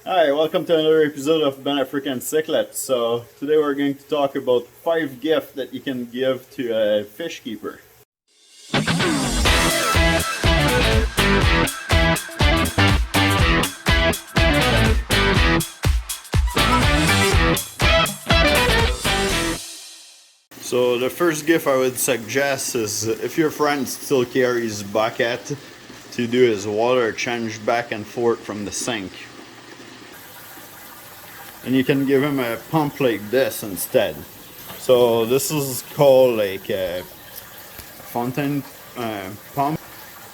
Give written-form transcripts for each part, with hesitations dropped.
Hi, welcome to another episode of Ben African Cyclet. So today we're going to talk about 5 gifts that you can give to a fish keeper. So the first gift I would suggest is if your friend still carries bucket to do his water change back and forth from the sink. And you can give him a pump like this instead. So this is called like a fountain pump,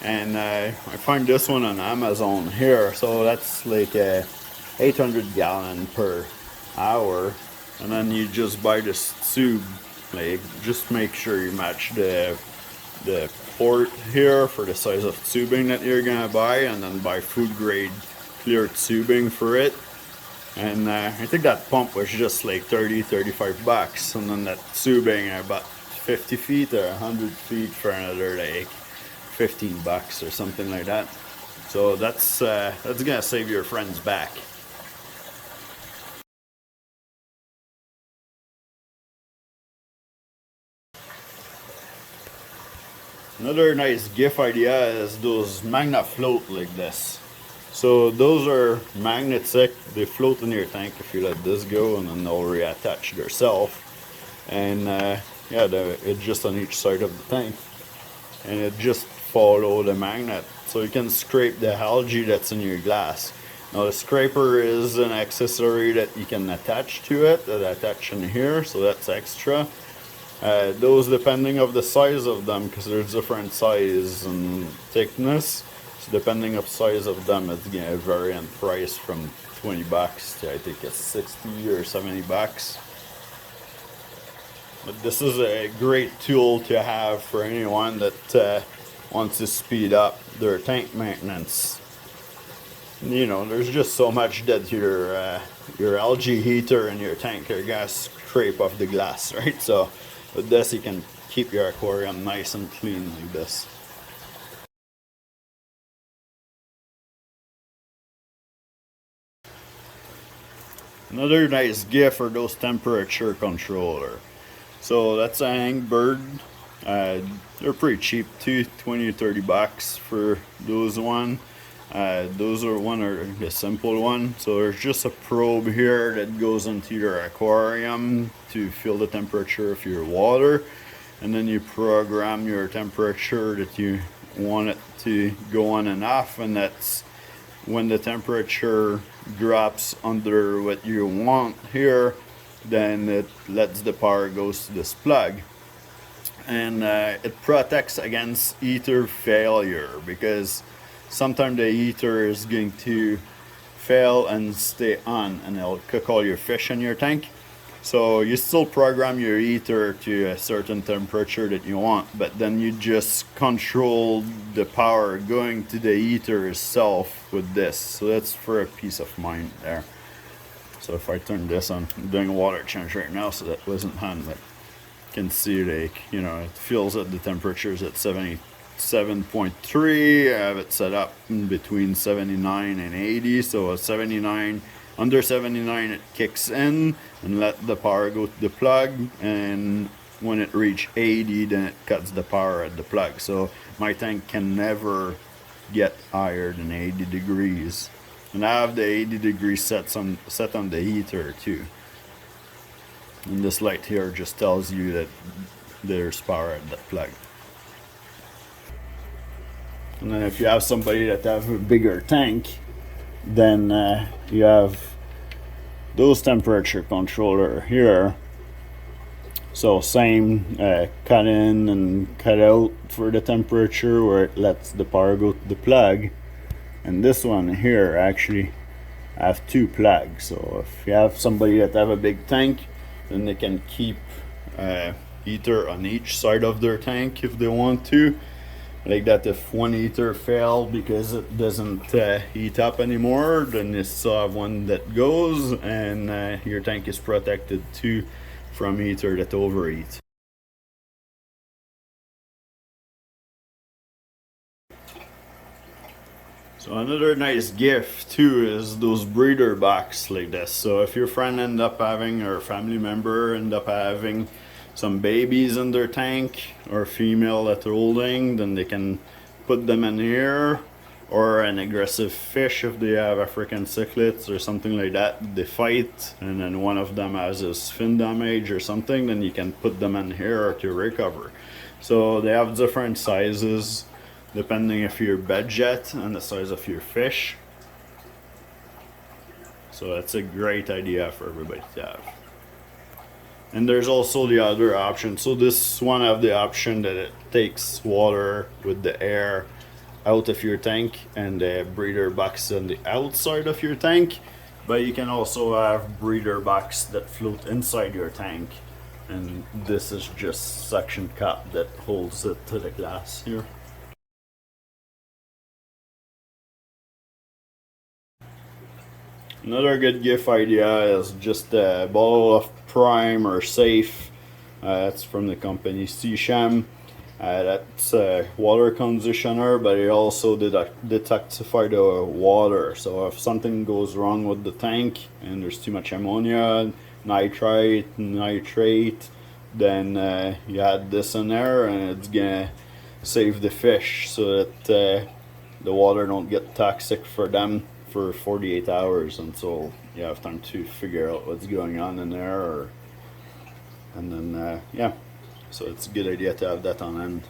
and I find this one on Amazon here. So that's like a 800 gallon per hour, and then you just buy this tube. Like just make sure you match the port here for the size of tubing that you're gonna buy, and then buy food grade clear tubing for it. And I think that pump was just like 35 bucks, and then that tubing about 50 feet or 100 feet for another like 15 bucks or something like that. So that's gonna save your friend's back. Another nice gift idea is those magnet float like this. So those are magnetic, they float in your tank if you let this go, and then they'll reattach themselves. And yeah, it's just on each side of the tank, and it just follow the magnet. So you can scrape the algae that's in your glass. Now the scraper is an accessory that you can attach to it, that attach in here, so that's extra. Those depending of the size of them, because there's different size and thickness. So depending of size of them, it's gonna vary in price from 20 bucks to I think it's 60 or 70 bucks. But this is a great tool to have for anyone that wants to speed up their tank maintenance. You know, there's just so much that your algae heater in your tank are gonna scrape off the glass, right? So with this you can keep your aquarium nice and clean like this. Another nice gift are those temperature controller. So that's a hang bird. They're pretty cheap too, 20 or 30 bucks for those one. Those are one are the simple one. So there's just a probe here that goes into your aquarium to feel the temperature of your water, and then you program your temperature that you want it to go on and off, and that's when the temperature drops under what you want here, then it lets the power goes to this plug. And it protects against heater failure, because sometimes the heater is going to fail and stay on, and it'll cook all your fish in your tank. So you still program your heater to a certain temperature that you want, but then you just control the power going to the heater itself with this. So that's for a peace of mind there. So if I turn this on, I'm doing a water change right now, so that wasn't on, but you can see like, you know, it feels that the temperature is at 77.3. I have it set up in between 79 and 80, so at 79, under 79 it kicks in and let the power go to the plug, and when it reach 80 then it cuts the power at the plug. So my tank can never get higher than 80 degrees, and I have the 80 degrees set on the heater too. And this light here just tells you that there's power at the plug. And then if you have somebody that have a bigger tank, then you have those temperature controller here. So same, cut in and cut out for the temperature where it lets the power go to the plug. And this one here actually have 2 plugs. So if you have somebody that have a big tank, then they can keep heater on each side of their tank if they want to. Like that, if one heater failed because it doesn't heat up anymore, then you still have one that goes, and your tank is protected too from heater that overheat. So another nice gift too is those breeder box like this. So if your friend end up having, or family member end up having some babies in their tank, or female that they're holding, then they can put them in here. Or an aggressive fish if they have African cichlids or something like that, they fight and then one of them has a fin damage or something, then you can put them in here to recover. So they have different sizes depending if your budget and the size of your fish. So that's a great idea for everybody to have. And there's also the other option. So this one have the option that it takes water with the air out of your tank and the breeder box on the outside of your tank. But you can also have breeder box that float inside your tank. And this is just suction cup that holds it to the glass here. Another good gift idea is just a bottle of Prime or Safe. That's from the company Seasham. That's a water conditioner, but it also detoxify the water. So if something goes wrong with the tank and there's too much ammonia, nitrite, nitrate, then you add this in there and it's gonna save the fish so that the water don't get toxic for them for 48 hours until you have time to figure out what's going on in there. And then yeah, so it's a good idea to have that on hand.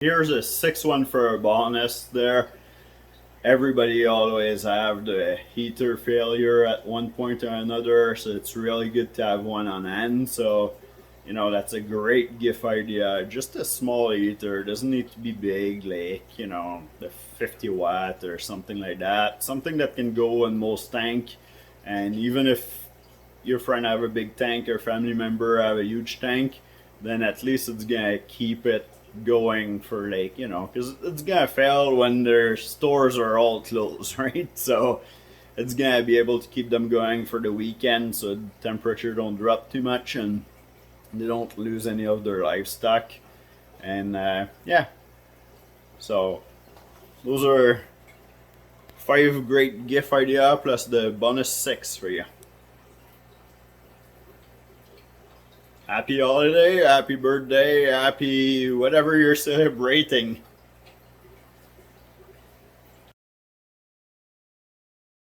Here's a 6-1 for a bonus there. Everybody always have the heater failure at one point or another, so it's really good to have one on hand. So you know, that's a great gift idea. Just a small heater, doesn't need to be big, like, you know, the 50 watt or something like that. Something that can go in most tank. And even if your friend have a big tank or family member have a huge tank, then at least it's gonna keep it going for, like, you know, because it's gonna fail when their stores are all closed, right? So it's gonna be able to keep them going for the weekend so the temperature don't drop too much and they don't lose any of their livestock. And yeah, so those are 5 great gift idea plus the bonus 6 for you. Happy holiday, happy birthday, happy whatever you're celebrating.